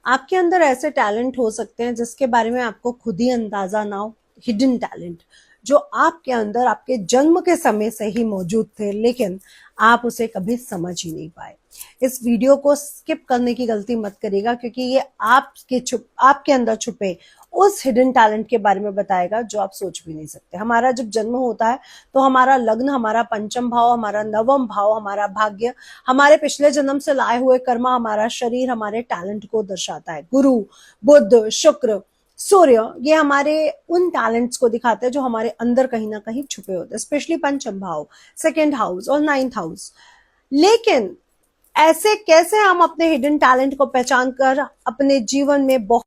आपके अंदर ऐसे टैलेंट हो सकते हैं जिसके बारे में आपको खुद ही अंदाजा ना हो, हिडन टैलेंट जो आपके अंदर आपके जन्म के समय से ही मौजूद थे, लेकिन आप उसे कभी समझ ही नहीं पाए। इस वीडियो को स्किप करने की गलती मत करिएगा, क्योंकि ये आपके अंदर छुपे उस हिडन टैलेंट के बारे में बताएगा जो आप सोच भी नहीं सकते। हमारा जब जन्म होता है तो हमारा लग्न, हमारा पंचम भाव, हमारा नवम भाव, हमारा भाग्य, हमारे पिछले जन्म से लाए हुए कर्म, हमारा शरीर हमारे टैलेंट को दर्शाता है। गुरु, बुध, शुक्र, सूर्य, ये हमारे उन टैलेंट्स को दिखाते हैं जो हमारे अंदर कहीं ना कहीं छुपे होते हैं, स्पेशली पंचम भाव, सेकेंड हाउस और नाइन्थ हाउस। लेकिन ऐसे कैसे हम अपने हिडन टैलेंट को पहचान कर अपने जीवन में बहुत